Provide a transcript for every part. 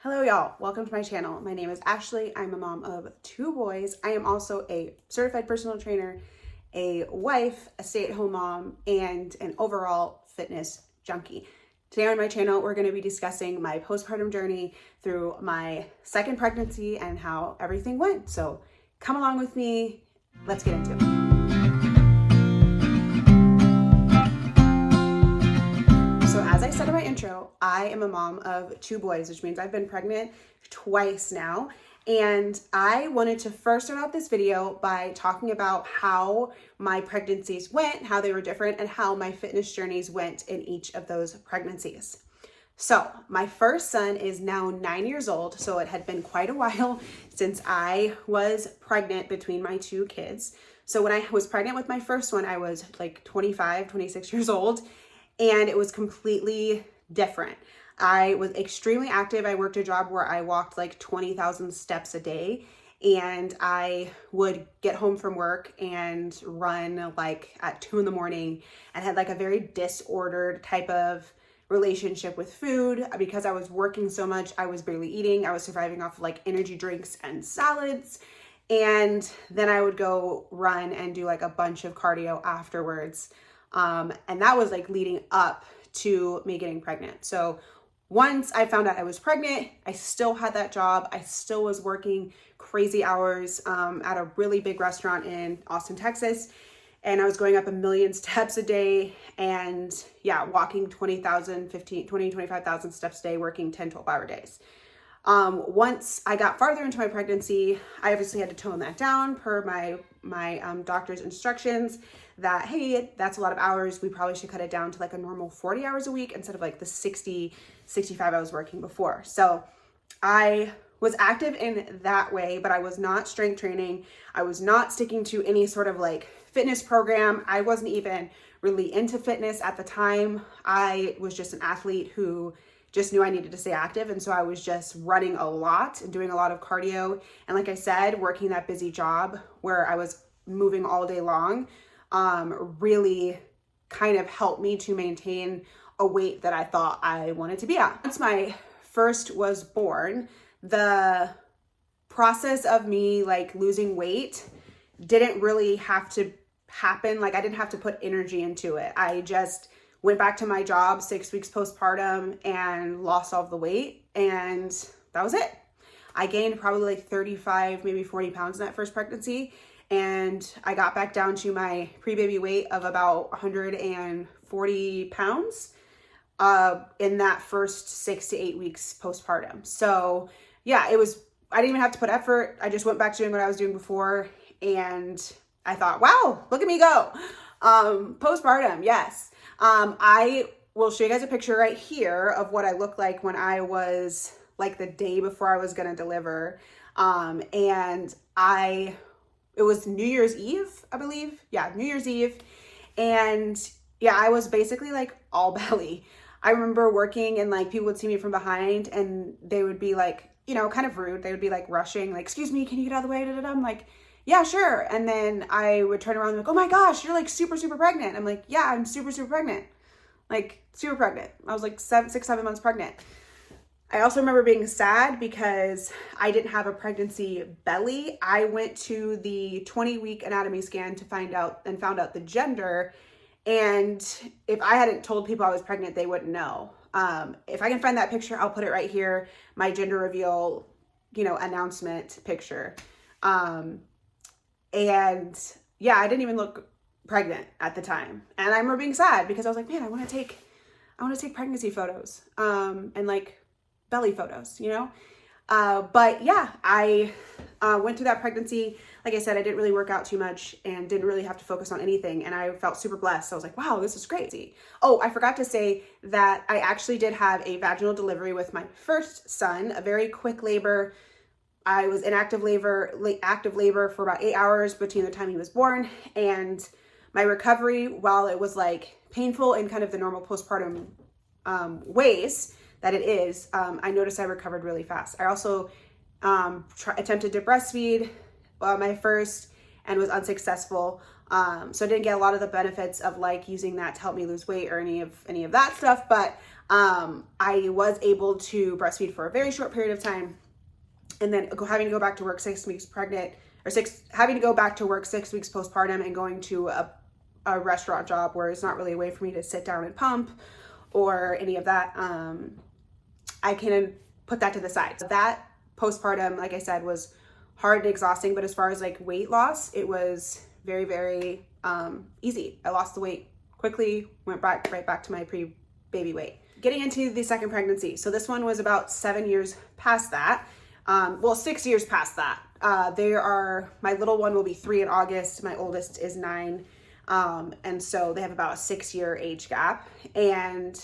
Hello y'all, welcome to my channel. My name is Ashley. I'm a mom of 2 boys. I am also a certified personal trainer, a wife, a stay-at-home mom, and an overall fitness junkie. Today on my channel, we're going to be discussing my postpartum journey through my second pregnancy and how everything went. So come along with me, let's get into it. So as I said in my intro, I am a mom of 2 boys, which means I've been pregnant twice now. And I wanted to first start out this video by talking about how my pregnancies went, how they were different, and how my fitness journeys went in each of those pregnancies. So my first son is now 9 years old, so it had been quite a while since I was pregnant between my 2 kids. So when I was pregnant with my first one, I was like 25, 26 years old. And it was completely different. I was extremely active. I worked a job where I walked like 20,000 steps a day, and I would get home from work and run like at 2 in the morning, and had like a very disordered type of relationship with food. Because I was working so much, I was barely eating. I was surviving off of like energy drinks and salads. And then I would go run and do like a bunch of cardio afterwards. And that was like leading up to me getting pregnant. So once I found out I was pregnant, I still had that job. I still was working crazy hours at a really big restaurant in Austin, Texas. And I was going up 1,000,000 steps a day, and yeah, walking 25,000 steps a day, working 10, 12-hour days. Once I got farther into my pregnancy, I obviously had to tone that down per my doctor's instructions that, hey, that's a lot of hours. We probably should cut it down to like a normal 40 hours a week instead of like the 60, 65 I was working before. So I was active in that way, but I was not strength training. I was not sticking to any sort of like fitness program. I wasn't even really into fitness at the time. I was just an athlete who just knew I needed to stay active. And so I was just running a lot and doing a lot of cardio. And like I said, working that busy job where I was moving all day long really kind of helped me to maintain a weight that I thought I wanted to be at. Once my first was born, the process of me like losing weight didn't really have to happen. Like I didn't have to put energy into it. I just went back to my job 6 weeks postpartum and lost all of the weight, and that was it. I gained probably like 35, maybe 40 pounds in that first pregnancy, and I got back down to my pre-baby weight of about 140 pounds in that first 6 to 8 weeks postpartum. So yeah, I didn't even have to put effort. I just went back to doing what I was doing before, and I thought, wow, look at me go. Postpartum, yes. I will show you guys a picture right here of what I looked like when I was like the day before I was going to deliver. And it was New Year's Eve, I believe. Yeah, New Year's Eve. And yeah, I was basically like all belly. I remember working and like people would see me from behind and they would be like, you know, kind of rude. They would be like rushing, like, excuse me, can you get out of the way? I'm like, yeah, sure. And then I would turn around and be like, oh my gosh, you're like super, super pregnant. I'm like, yeah, I'm super, super pregnant. Like super pregnant. I was like 6, 7 months pregnant. I also remember being sad because I didn't have a pregnancy belly. I went to the 20-week anatomy scan to found out the gender. And if I hadn't told people I was pregnant, they wouldn't know. If I can find that picture, I'll put it right here. My gender reveal, announcement picture. And yeah, I didn't even look pregnant at the time. And I remember being sad because I was like, man, I want to take pregnancy photos, and like belly photos, but yeah, I went through that pregnancy. Like I said, I didn't really work out too much and didn't really have to focus on anything. And I felt super blessed. So I was like, wow, this is crazy. Oh, I forgot to say that I actually did have a vaginal delivery with my first son, a very quick labor. I was in active labor for about 8 hours between the time he was born, and my recovery, while it was like painful in kind of the normal postpartum ways that it is, I noticed I recovered really fast. I also attempted to breastfeed my first and was unsuccessful. So I didn't get a lot of the benefits of like using that to help me lose weight or any of that stuff, but I was able to breastfeed for a very short period of time, and then having to go back to work 6 weeks pregnant, or having to go back to work 6 weeks postpartum and going to a restaurant job where it's not really a way for me to sit down and pump or any of that. I can put that to the side. So that postpartum, like I said, was hard and exhausting, but as far as like weight loss, it was very, very easy. I lost the weight quickly, went right back to my pre-baby weight. Getting into the second pregnancy. So this one was about 7 years past that. 6 years past that. My little one will be 3 in August. My oldest is 9. And so they have about a 6-year age gap. And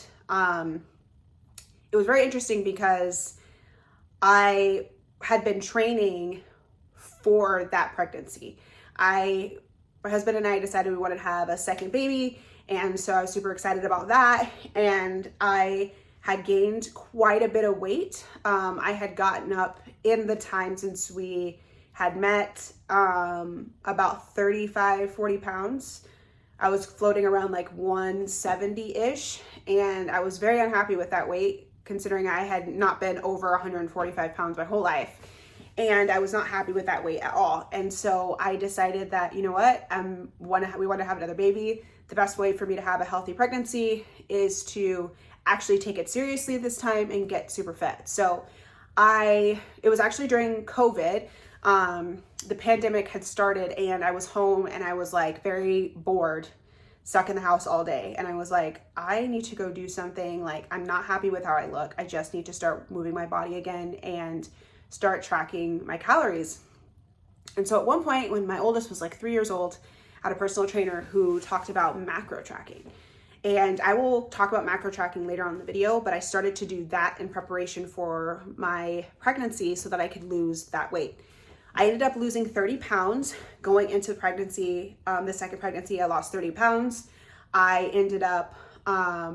it was very interesting because I had been training for that pregnancy. My husband and I decided we wanted to have a second baby. And so I was super excited about that. And I had gained quite a bit of weight. I had gotten up in the time since we had met about 35, 40 pounds. I was floating around like 170-ish, and I was very unhappy with that weight, considering I had not been over 145 pounds my whole life. And I was not happy with that weight at all. And so I decided that, you know what, we want to have another baby. The best way for me to have a healthy pregnancy is to actually take it seriously this time and get super fit. So it was actually during COVID. The pandemic had started and I was home and I was like very bored, stuck in the house all day. And I was like, I need to go do something. Like, I'm not happy with how I look. I just need to start moving my body again and start tracking my calories. And so at one point when my oldest was like 3 years old, I had a personal trainer who talked about macro tracking. And I will talk about macro tracking later on in the video, but I started to do that in preparation for my pregnancy so that I could lose that weight. I ended up losing 30 pounds going into pregnancy. The second pregnancy, I lost 30 pounds. I ended up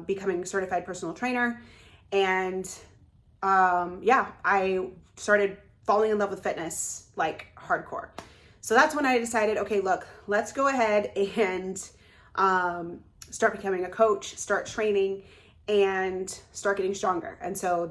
becoming a certified personal trainer. And I started falling in love with fitness like hardcore. So that's when I decided, okay, look, let's go ahead and start becoming a coach, start training, and start getting stronger. And so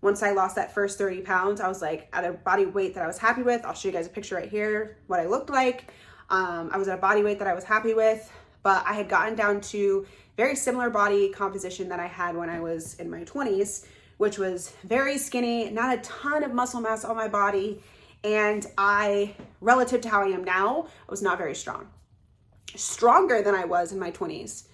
once I lost that first 30 pounds, I was like at a body weight that I was happy with. I'll show you guys a picture right here, what I looked like. I was at a body weight that I was happy with, but I had gotten down to very similar body composition that I had when I was in my 20s, which was very skinny, not a ton of muscle mass on my body. And relative to how I am now, I was not very strong. Stronger than I was in my 20s,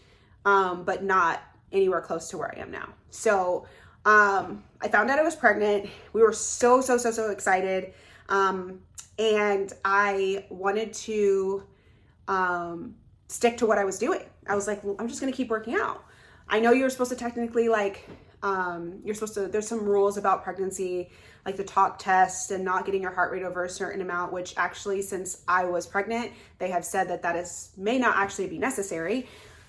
but not anywhere close to where I am now. So I found out I was pregnant. We were so excited. And I wanted to stick to what I was doing. I was like, well, I'm just going to keep working out. I know you're supposed to technically there's some rules about pregnancy, like the talk test and not getting your heart rate over a certain amount, which actually, since I was pregnant, they have said that may not actually be necessary.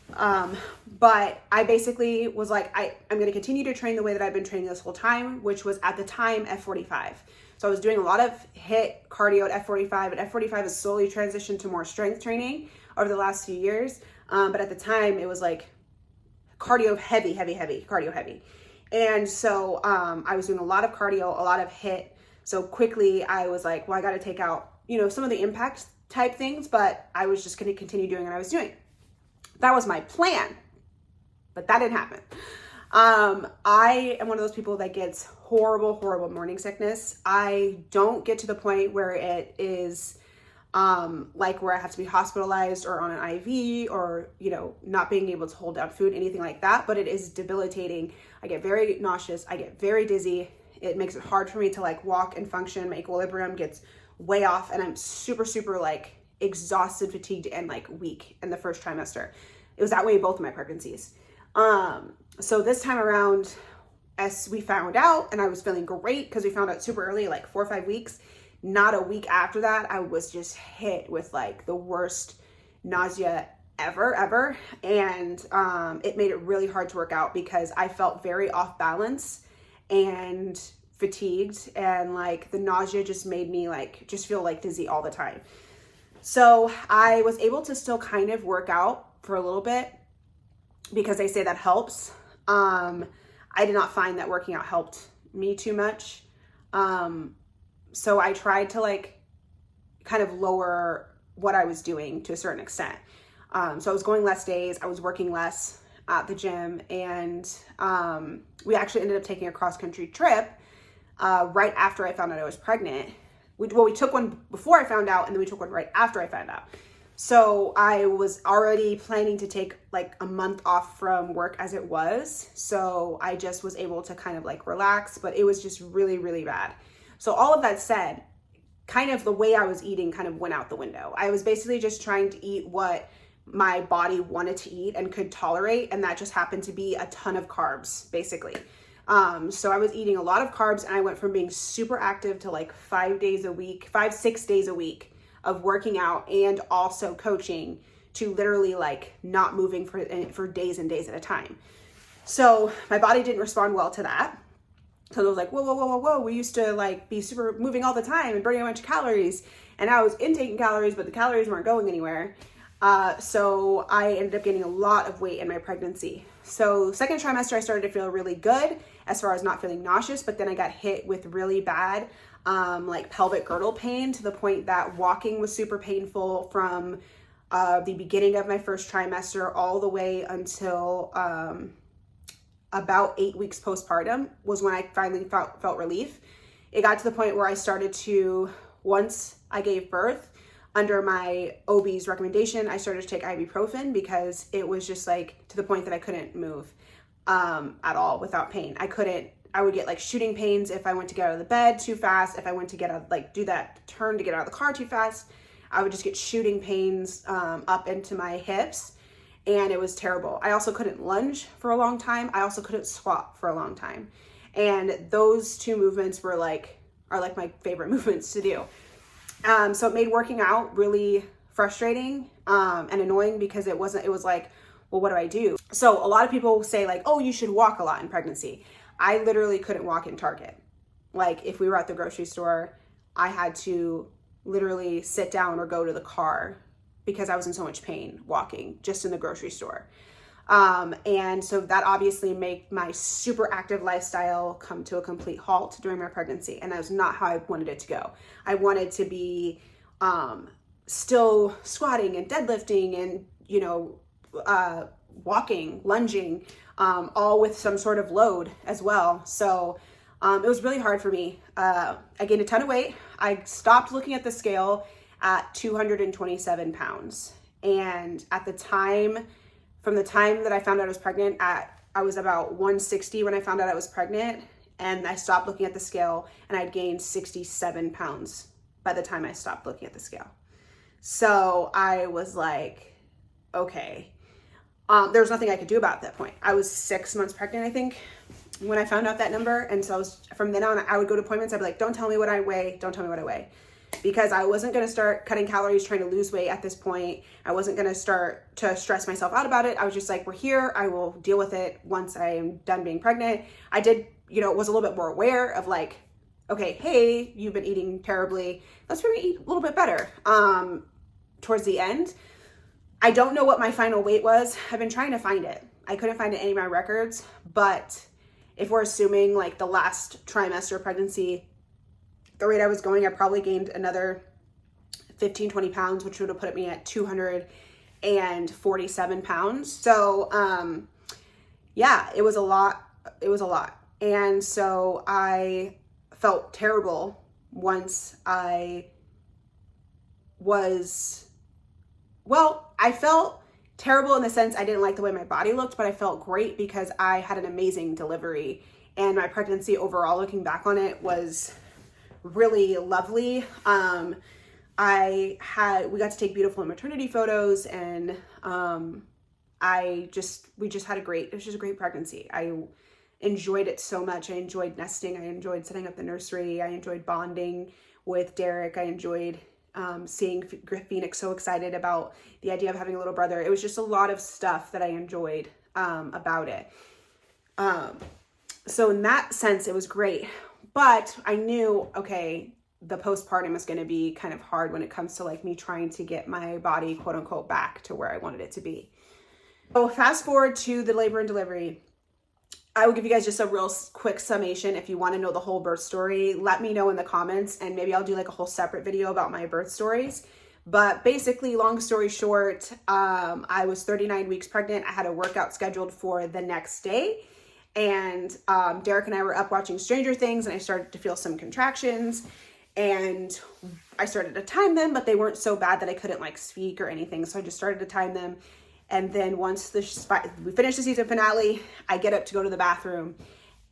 But I basically was like, I'm going to continue to train the way that I've been training this whole time, which was at the time F45. So I was doing a lot of HIIT cardio at F45, and F45 has slowly transitioned to more strength training over the last few years. But at the time it was like cardio heavy, cardio heavy. And so, I was doing a lot of cardio, a lot of HIIT. So quickly I was like, well, I got to take out, some of the impact type things, but I was just going to continue doing what I was doing. That was my plan, but that didn't happen. I am one of those people that gets horrible morning sickness. I don't get to the point where it is like where I have to be hospitalized or on an IV or, not being able to hold down food, anything like that, but it is debilitating. I get very nauseous. I get very dizzy. It makes it hard for me to walk and function. My equilibrium gets way off, and I'm super exhausted, fatigued, and weak in the first trimester. It was that way both of my pregnancies. So this time around, as we found out, and I was feeling great because we found out super early, 4 or 5 weeks. Not a week after that, I was just hit with the worst nausea ever. And it made it really hard to work out because I felt very off balance and fatigued, and the nausea just made me just feel dizzy all the time. So I was able to still kind of work out for a little bit because they say that helps. I did not find that working out helped me too much. So I tried to like kind of lower what I was doing to a certain extent. So I was going less days, I was working less at the gym, and we actually ended up taking a cross-country trip right after I found out I was pregnant. We took one before I found out, and then we took one right after I found out. So I was already planning to take like a month off from work as it was. So I just was able to kind of like relax, but it was just really, really bad. So all of that said, kind of the way I was eating kind of went out the window. I was basically just trying to eat what my body wanted to eat and could tolerate. And that just happened to be a ton of carbs, basically. So I was eating a lot of carbs, and I went from being super active to like 6 days a week of working out and also coaching to literally like not moving for days and days at a time. So my body didn't respond well to that. So I was like, whoa. We used to like be super moving all the time and burning a bunch of calories, and I was intaking calories, but the calories weren't going anywhere. So I ended up gaining a lot of weight in my pregnancy. So second trimester, I started to feel really good as far as not feeling nauseous, but then I got hit with really bad, like pelvic girdle pain, to the point that walking was super painful from, the beginning of my first trimester all the way until, about 8 weeks postpartum was when I finally felt relief. It got to the point where I started to, once I gave birth, under my OB's recommendation, I started to take ibuprofen because it was just like to the point that I couldn't move at all without pain. I would get like shooting pains if I went to get out of the bed too fast. If I went to get out, like do that turn to get out of the car too fast, I would just get shooting pains up into my hips, and it was terrible. I also couldn't lunge for a long time. I also couldn't squat for a long time. And those two movements are like my favorite movements to do. So it made working out really frustrating and annoying because it was like, well, what do I do? So a lot of people say like, oh, you should walk a lot in pregnancy. I literally couldn't walk in Target. Like if we were at the grocery store, I had to literally sit down or go to the car because I was in so much pain walking just in the grocery store. And so that obviously made my super active lifestyle come to a complete halt during my pregnancy. And that was not how I wanted it to go. I wanted to be still squatting and deadlifting and, walking, lunging, all with some sort of load as well. So it was really hard for me. I gained a ton of weight. I stopped looking at the scale at 227 pounds. And at the time, from the time that I found out I was pregnant, I was about 160 when I found out I was pregnant, and I stopped looking at the scale, and I'd gained 67 pounds by the time I stopped looking at the scale. So I was like, okay. There was nothing I could do about that point. I was 6 months pregnant, I think, when I found out that number. And so from then on, I would go to appointments. I'd be like, don't tell me what I weigh. Don't tell me what I weigh. Because I wasn't going to start cutting calories trying to lose weight at this point. I wasn't going to start to stress myself out about it. I was just like, we're here. I will deal with it once I am done being pregnant. I did, was a little bit more aware of like, okay, hey, you've been eating terribly. Let's maybe eat a little bit better. Towards the end, I don't know what my final weight was. I've been trying to find it. I couldn't find it in any of my records, but if we're assuming like the last trimester of pregnancy, the rate I was going, I probably gained another 15, 20 pounds, which would have put me at 247 pounds. So, yeah, it was a lot. It was a lot. And so I felt terrible once I felt terrible in the sense I didn't like the way my body looked, but I felt great because I had an amazing delivery, and my pregnancy overall, looking back on it, was really lovely. We got to take beautiful maternity photos, and we just had it was just a great pregnancy. I enjoyed it so much. I enjoyed nesting. I enjoyed setting up the nursery. I enjoyed bonding with Derek. I enjoyed seeing Phoenix so excited about the idea of having a little brother. It was just a lot of stuff that I enjoyed about it. So in that sense, it was great. But I knew, okay, the postpartum is going to be kind of hard when it comes to like me trying to get my body, quote unquote, back to where I wanted it to be. So fast forward to the labor and delivery. I will give you guys just a real quick summation. If you want to know the whole birth story, let me know in the comments, and maybe I'll do like a whole separate video about my birth stories. But basically, long story short, I was 39 weeks pregnant. I had a workout scheduled for the next day. And Derek and I were up watching Stranger Things, and I started to feel some contractions. And I started to time them, but they weren't so bad that I couldn't like speak or anything. So I just started to time them. And then once we finished the season finale, I get up to go to the bathroom,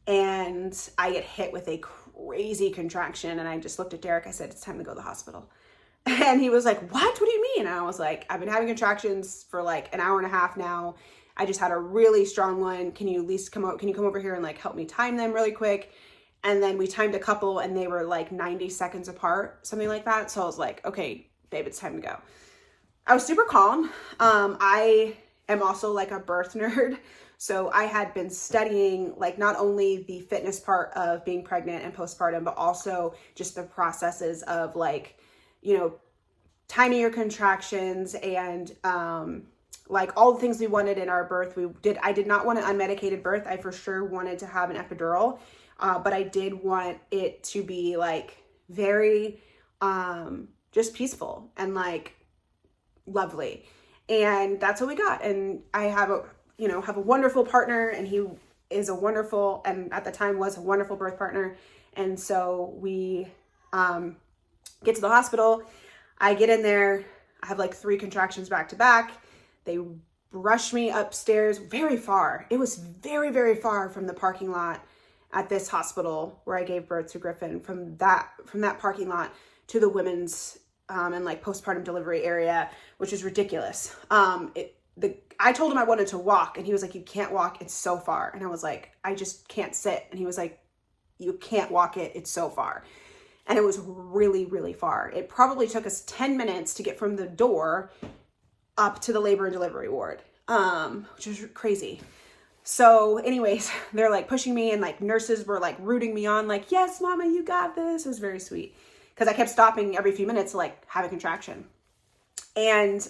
and I get hit with a crazy contraction. And I just looked at Derek. I said, it's time to go to the hospital. And he was like, what do you mean? And I was like, I've been having contractions for like an hour and a half now. I just had a really strong one. Can you at least come over here and like help me time them really quick? And then we timed a couple, and they were like 90 seconds apart, something like that. So I was like, okay, babe, it's time to go. I was super calm. I am also like a birth nerd. So I had been studying like not only the fitness part of being pregnant and postpartum, but also just the processes of like, you know, timing your contractions and like all the things we wanted in our birth. I did not want an unmedicated birth. I for sure wanted to have an epidural, but I did want it to be like very just peaceful and like lovely. And that's what we got. And I have a wonderful partner, and he is a wonderful, and at the time was a wonderful birth partner. And so we get to the hospital. I get in there. I have like 3 contractions back to back. They rushed me upstairs very far. It was very, very far from the parking lot at this hospital where I gave birth to Griffin, from that parking lot to the women's and like postpartum delivery area, which is ridiculous. I told him I wanted to walk, and he was like, you can't walk, it's so far. And I was like, I just can't sit. And he was like, you can't walk it, it's so far. And it was really, really far. It probably took us 10 minutes to get from the door up to the labor and delivery ward, which was crazy. So anyways, they're like pushing me, and like nurses were like rooting me on, like, yes, mama, you got this. It was very sweet, because I kept stopping every few minutes to like have a contraction. And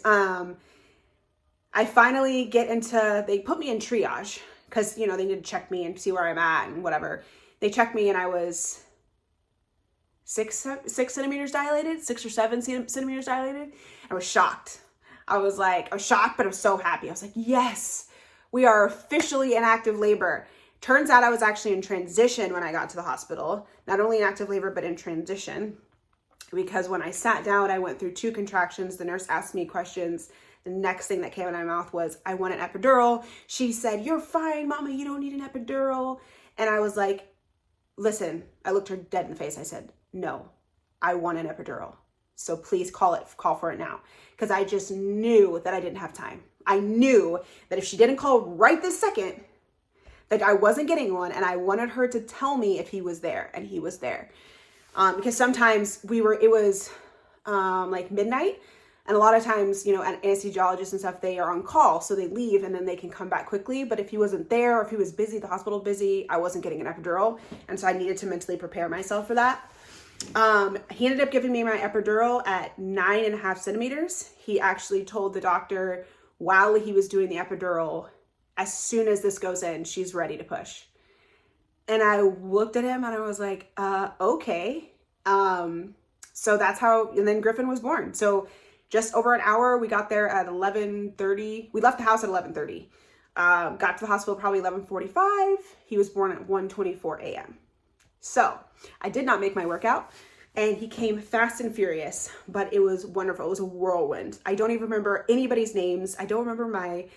I finally they put me in triage, because, you know, they need to check me and see where I'm at and whatever. They checked me, and I was 6 centimeters dilated, 6 or 7 centimeters dilated. I was shocked. I was shocked, but I was so happy. I was like, yes, we are officially in active labor. Turns out I was actually in transition when I got to the hospital. Not only in active labor, but in transition. Because when I sat down, I went through 2 contractions. The nurse asked me questions. The next thing that came out of my mouth was, I want an epidural. She said, you're fine, mama, you don't need an epidural. And I was like, listen, I looked her dead in the face. I said, no, I want an epidural. So please call for it now. Because I just knew that I didn't have time. I knew that if she didn't call right this second, that I wasn't getting one, and I wanted her to tell me if he was there, and he was there. Because sometimes it was like midnight, and a lot of times, you know, anesthesiologists and stuff, they are on call, so they leave and then they can come back quickly. But if he wasn't there, or if he was busy, the hospital busy, I wasn't getting an epidural, and so I needed to mentally prepare myself for that. He ended up giving me my epidural at 9.5 centimeters. He actually told the doctor while he was doing the epidural, as soon as this goes in, she's ready to push. And I looked at him and I was like, okay. So that's how, and then Griffin was born. So just over an hour, we got there at 11:30. We left the house at 11:30. Got to the hospital probably 11:45. He was born at 1:24 a.m. So I did not make my workout, and he came fast and furious, but it was wonderful. It was a whirlwind. I don't even remember anybody's names. I don't remember my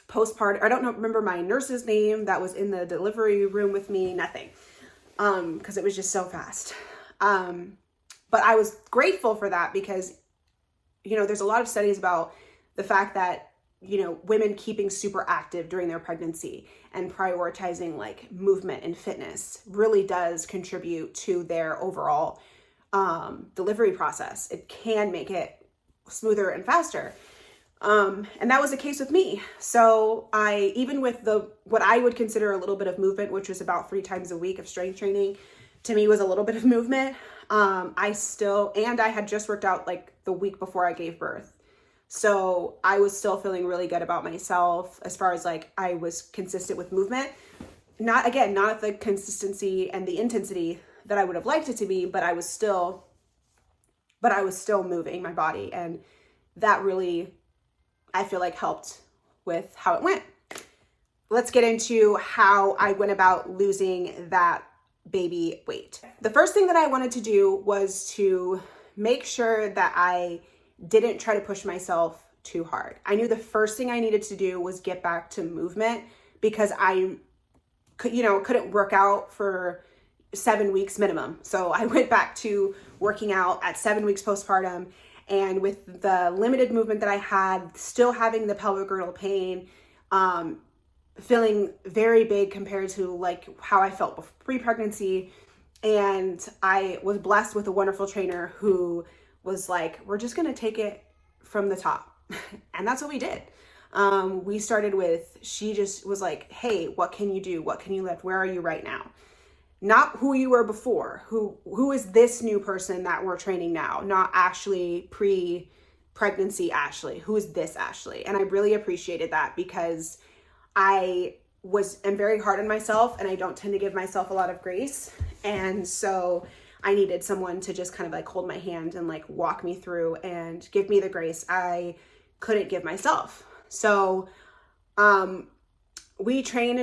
postpartum. I don't remember my nurse's name that was in the delivery room with me. Nothing, because it was just so fast. But I was grateful for that, because, you know, there's a lot of studies about the fact that, you know, women keeping super active during their pregnancy and prioritizing like movement and fitness really does contribute to their overall delivery process. It can make it smoother and faster. And that was the case with me. So even with what I would consider a little bit of movement, which was about 3 times a week of strength training, to me was a little bit of movement. I had just worked out like the week before I gave birth. So I was still feeling really good about myself as far as like I was consistent with movement. Not at the consistency and the intensity that I would have liked it to be, but I was still moving my body. And that really, I feel like, helped with how it went. Let's get into how I went about losing that baby weight. The first thing that I wanted to do was to make sure that I didn't try to push myself too hard. I knew the first thing I needed to do was get back to movement because I couldn't work out for 7 weeks minimum. So I went back to working out at 7 weeks postpartum, and with the limited movement that I had, still having the pelvic girdle pain, feeling very big compared to like how I felt pre-pregnancy. And I was blessed with a wonderful trainer who was like, we're just going to take it from the top. And that's what we did. We started with, she just was like, hey, what can you do? What can you lift? Where are you right now? Not who you were before. Who is this new person that we're training now? Not Ashley pre-pregnancy Ashley. Who is this Ashley? And I really appreciated that because I am very hard on myself and I don't tend to give myself a lot of grace. And so I needed someone to just kind of like hold my hand and like walk me through and give me the grace I couldn't give myself. So we trained.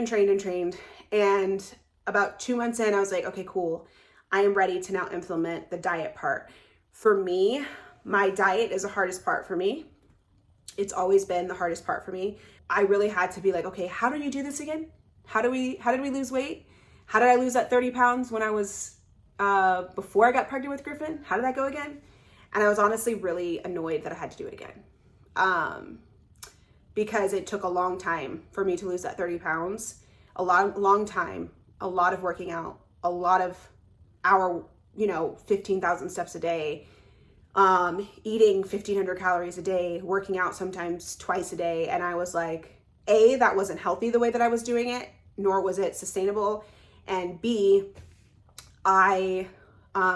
And about 2 months in, I was like, okay, cool. I am ready to now implement the diet part. For me, my diet is the hardest part for me. It's always been the hardest part for me. I really had to be like, okay, how do you do this again? How did we lose weight? How did I lose that 30 pounds when I was, before I got pregnant with Griffin? How did that go again? And I was honestly really annoyed that I had to do it again. Because it took a long time for me to lose that 30 pounds, long time, a lot of working out, a lot of 15,000 steps a day, eating 1,500 calories a day, working out sometimes twice a day. And I was like, A, that wasn't healthy the way that I was doing it, nor was it sustainable. And B, I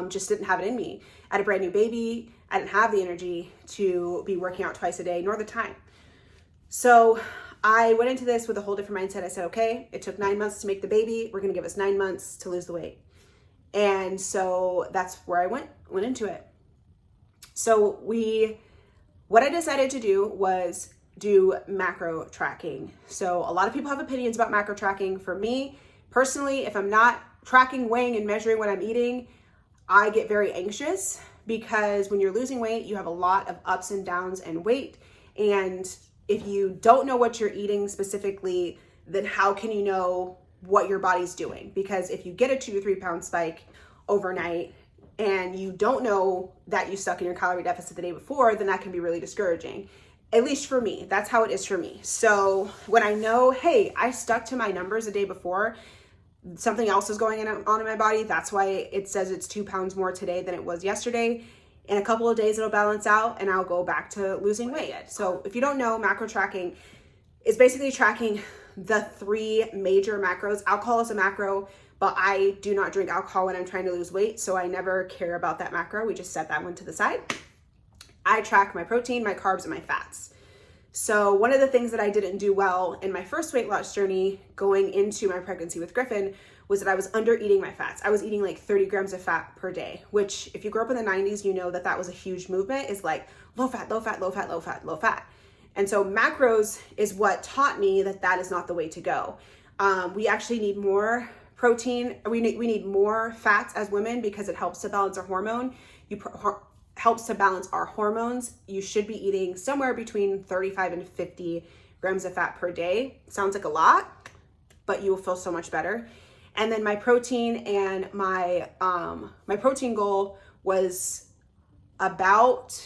just didn't have it in me. I had a brand new baby. I didn't have the energy to be working out twice a day, nor the time. So I went into this with a whole different mindset. I said, okay, it took 9 months to make the baby. We're going to give us 9 months to lose the weight. And so that's where I went into it. So what I decided to do was do macro tracking. So a lot of people have opinions about macro tracking. For me personally, if I'm not tracking, weighing, and measuring what I'm eating, I get very anxious because when you're losing weight, you have a lot of ups and downs and weight. And if you don't know what you're eating specifically, then how can you know what your body's doing? Because if you get a 2 to 3 pound spike overnight and you don't know that you stuck in your calorie deficit the day before, then that can be really discouraging. At least for me, that's how it is for me. So when I know, hey, I stuck to my numbers the day before, something else is going on in my body. That's why it says it's 2 pounds more today than it was yesterday. In a couple of days, it'll balance out and I'll go back to losing weight. So if you don't know, macro tracking is basically tracking the 3 major macros. Alcohol is a macro, but I do not drink alcohol when I'm trying to lose weight. So I never care about that macro. We just set that one to the side. I track my protein, my carbs, and my fats. So one of the things that I didn't do well in my first weight loss journey going into my pregnancy with Griffin was that I was under eating my fats. I was eating like 30 grams of fat per day, which if you grew up in the 90s, you know that that was a huge movement, is like low fat, low fat, low fat, low fat, low fat. And so macros is what taught me that that is not the way to go. We actually need more protein. We need more fats as women because it helps to balance our hormone. Helps to balance our hormones. You should be eating somewhere between 35 and 50 grams of fat per day. Sounds like a lot, but you will feel so much better. And then my protein and my protein goal was about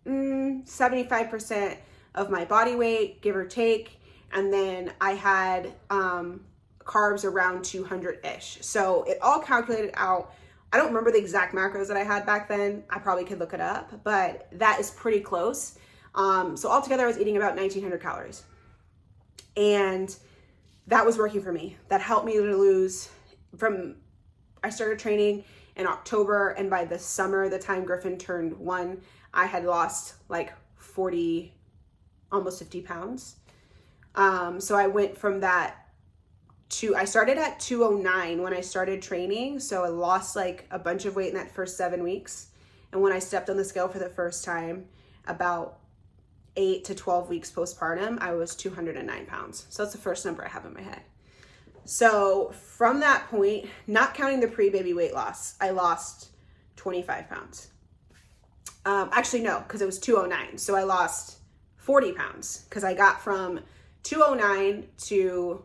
75% of my body weight, give or take. And then I had carbs around 200-ish. So it all calculated out. I don't remember the exact macros that I had back then. I probably could look it up, but that is pretty close. So altogether I was eating about 1,900 calories. And that was working for me. That helped me to lose I started training in October, and by the summer, the time Griffin turned 1, I had lost like 40, almost 50 pounds. So I went from that I started at 209 when I started training. So I lost like a bunch of weight in that first 7 weeks. And when I stepped on the scale for the first time, about 8 to 12 weeks postpartum, I was 209 pounds. So that's the first number I have in my head. So from that point, not counting the pre-baby weight loss, I lost 25 pounds. Actually, no, because it was 209. So I lost 40 pounds because I got from 209 to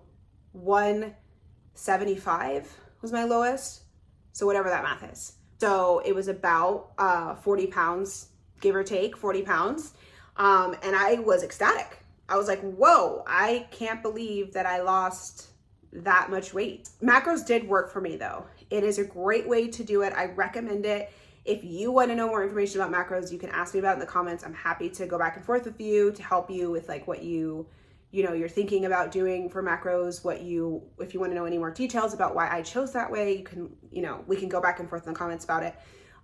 175 was my lowest. So whatever that math is. So it was about 40 pounds, give or take 40 pounds. And I was ecstatic. I was like, whoa, I can't believe that I lost that much weight. Macros did work for me though. It is a great way to do it. I recommend it. If you want to know more information about macros, you can ask me about it in the comments. I'm happy to go back and forth with you to help you with like what you're thinking about doing for macros, if you want to know any more details about why I chose that way, you can, we can go back and forth in the comments about it.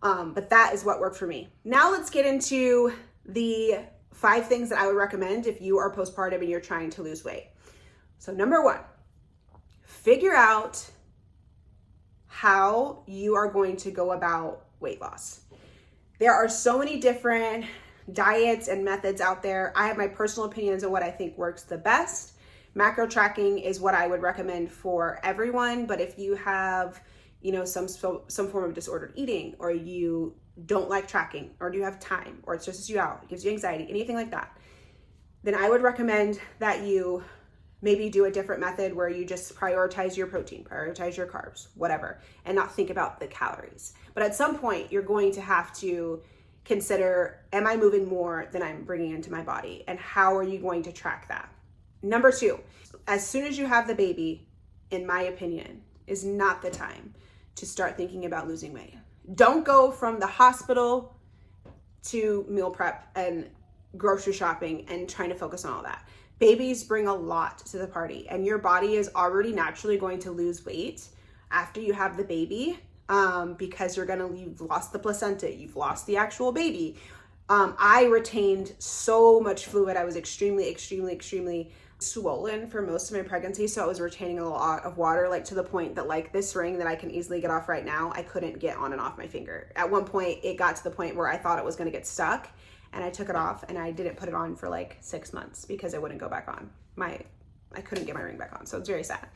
But that is what worked for me. Now let's get into the 5 things that I would recommend if you are postpartum and you're trying to lose weight. So number 1, figure out how you are going to go about weight loss. There are so many different diets and methods out there. I have my personal opinions on what I think works the best. Macro tracking is what I would recommend for everyone, but if you have, some form of disordered eating, or you don't like tracking, or do you have time, or it stresses you out, it gives you anxiety, anything like that, then I would recommend that you maybe do a different method where you just prioritize your protein, prioritize your carbs, whatever, and not think about the calories. But at some point, you're going to have to consider, am I moving more than I'm bringing into my body? And how are you going to track that? Number 2, as soon as you have the baby, in my opinion, is not the time to start thinking about losing weight. Don't go from the hospital to meal prep and grocery shopping and trying to focus on all that. Babies bring a lot to the party, and your body is already naturally going to lose weight after you have the baby. Because you've lost the placenta, you've lost the actual baby. I retained so much fluid. I was extremely swollen for most of my pregnancy. So I was retaining a lot of water, like to the point that like this ring that I can easily get off right now, I couldn't get on and off my finger. At one point, it got to the point where I thought it was going to get stuck, and I took it off and I didn't put it on for like 6 months because it wouldn't go back on. I couldn't get my ring back on. So it's very sad.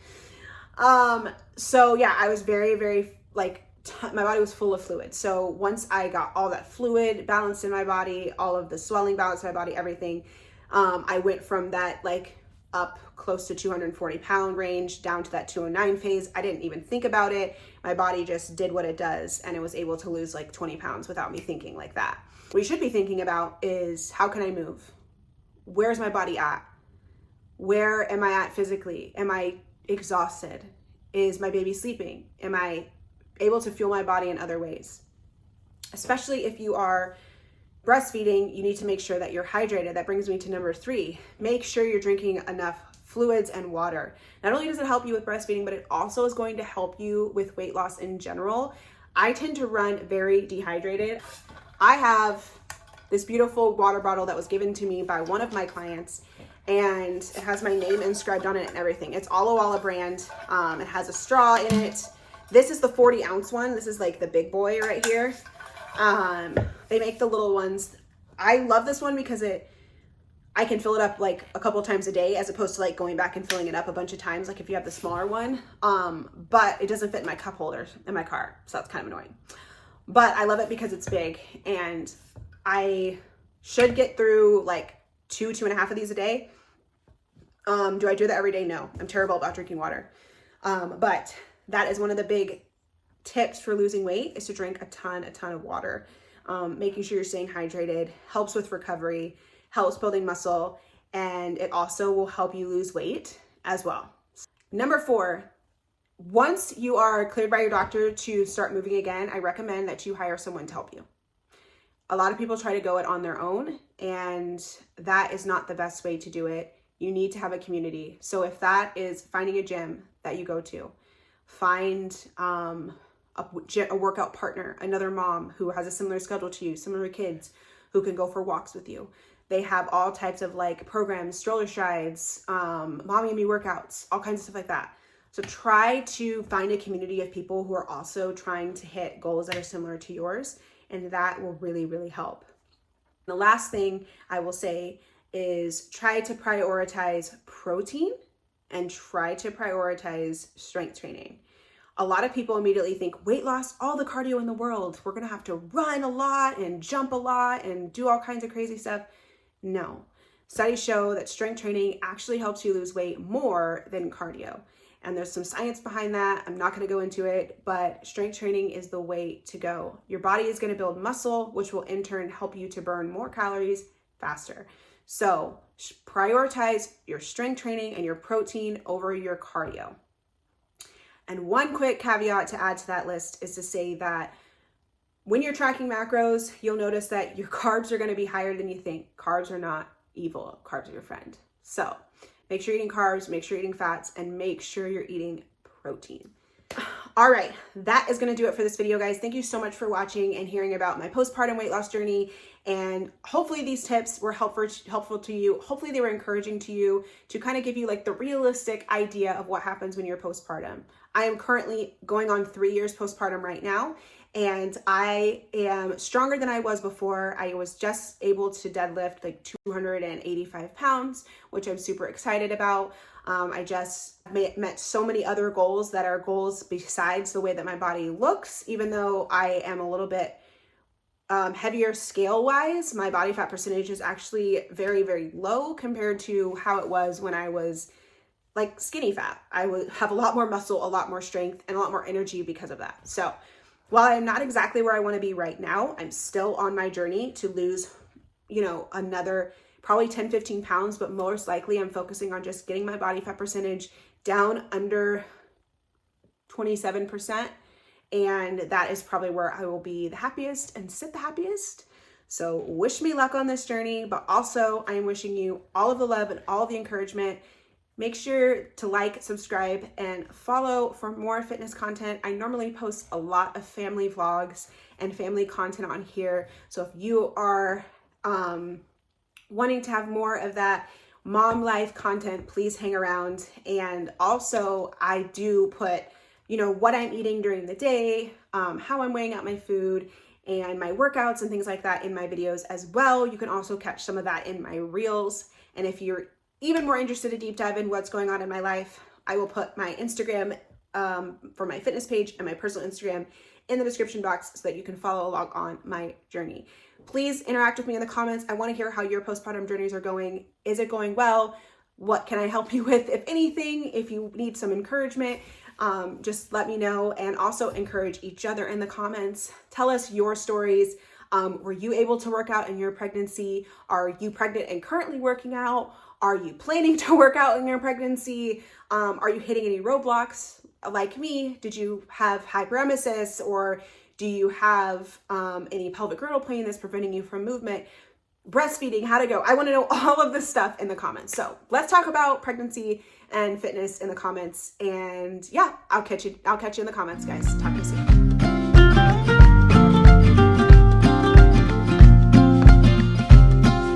So yeah, I was very my body was full of fluid. So once I got all that fluid balanced in my body, all of the swelling balanced in my body, everything, I went from that like up close to 240 pound range down to that 209 phase. I didn't even think about it. My body just did what it does, and it was able to lose like 20 pounds without me thinking like that. What you should be thinking about is, how can I move? Where's my body at? Where am I at physically? Am I exhausted? Is my baby sleeping? Am I able to fuel my body in other ways? Especially if you are breastfeeding, you need to make sure that you're hydrated. That brings me to number 3. Make sure you're drinking enough fluids and water. Not only does it help you with breastfeeding, but it also is going to help you with weight loss in general. I tend to run very dehydrated. I have this beautiful water bottle that was given to me by one of my clients, and it has my name inscribed on it and everything. It's Alla Walla brand. It has a straw in it. This is the 40 ounce one. This is like the big boy right here. They make the little ones. I love this one because I can fill it up like a couple times a day, as opposed to like going back and filling it up a bunch of times, like if you have the smaller one. But it doesn't fit in my cup holder in my car, so that's kind of annoying. But I love it because it's big, and I should get through like 2.5 of these a day. Do I do that every day? No, I'm terrible about drinking water. But that is one of the big tips for losing weight, is to drink a ton of water. Making sure you're staying hydrated helps with recovery, helps building muscle, and it also will help you lose weight as well. Number 4, once you are cleared by your doctor to start moving again, I recommend that you hire someone to help you. A lot of people try to go it on their own, and that is not the best way to do it. You need to have a community. So if that is finding a gym that you go to, find a workout partner, another mom who has a similar schedule to you, similar kids, who can go for walks with you. They have all types of like programs, stroller strides, mommy and me workouts, all kinds of stuff like that. So try to find a community of people who are also trying to hit goals that are similar to yours, and that will really, really help. The last thing I will say is try to prioritize protein and try to prioritize strength training. A lot of people immediately think weight loss, all the cardio in the world. We're gonna have to run a lot and jump a lot and do all kinds of crazy stuff. No. Studies show that strength training actually helps you lose weight more than cardio. And there's some science behind that. I'm not going to go into it, but strength training is the way to go. Your body is going to build muscle, which will in turn help you to burn more calories faster. So prioritize your strength training and your protein over your cardio. And one quick caveat to add to that list is to say that when you're tracking macros, you'll notice that your carbs are going to be higher than you think. Carbs are not evil. Carbs are your friend. So make sure you're eating carbs, make sure you're eating fats, and make sure you're eating protein. All right, that is going to do it for this video, guys. Thank you so much for watching and hearing about my postpartum weight loss journey. And hopefully these tips were helpful to you. Hopefully they were encouraging to you to kind of give you like the realistic idea of what happens when you're postpartum. I am currently going on 3 years postpartum right now, and I am stronger than I was before. I was just able to deadlift like 285 pounds, which I'm super excited about. I just met so many other goals that are goals besides the way that my body looks. Even though I am a little bit heavier scale wise, my body fat percentage is actually very, very low compared to how it was when I was like skinny fat. I would have a lot more muscle, a lot more strength, and a lot more energy because of that. So while I'm not exactly where I want to be right now, I'm still on my journey to lose, another probably 10, 15 pounds, but most likely I'm focusing on just getting my body fat percentage down under 27%. And that is probably where I will be the happiest and sit the happiest. So wish me luck on this journey, but also I am wishing you all of the love and all of the encouragement. Make sure to like, subscribe, and follow for more fitness content. I normally post a lot of family vlogs and family content on here. So if you are wanting to have more of that mom life content, please hang around. And also I do put, what I'm eating during the day, how I'm weighing out my food, and my workouts and things like that in my videos as well. You can also catch some of that in my reels. And if you're even more interested to deep dive in what's going on in my life, I will put my Instagram for my fitness page and my personal Instagram in the description box so that you can follow along on my journey. Please interact with me in the comments. I want to hear how your postpartum journeys are going. Is it going well? What can I help you with, if anything? If you need some encouragement, just let me know, and also encourage each other in the comments. Tell us your stories. Were you able to work out in your pregnancy? Are you pregnant and currently working out? Are you planning to work out in your pregnancy? Are you hitting any roadblocks like me? Did you have hyperemesis, or do you have any pelvic girdle pain that's preventing you from movement? Breastfeeding, how to go? I want to know all of this stuff in the comments. So let's talk about pregnancy and fitness in the comments. And yeah, I'll catch you in the comments, guys. Talk to you soon.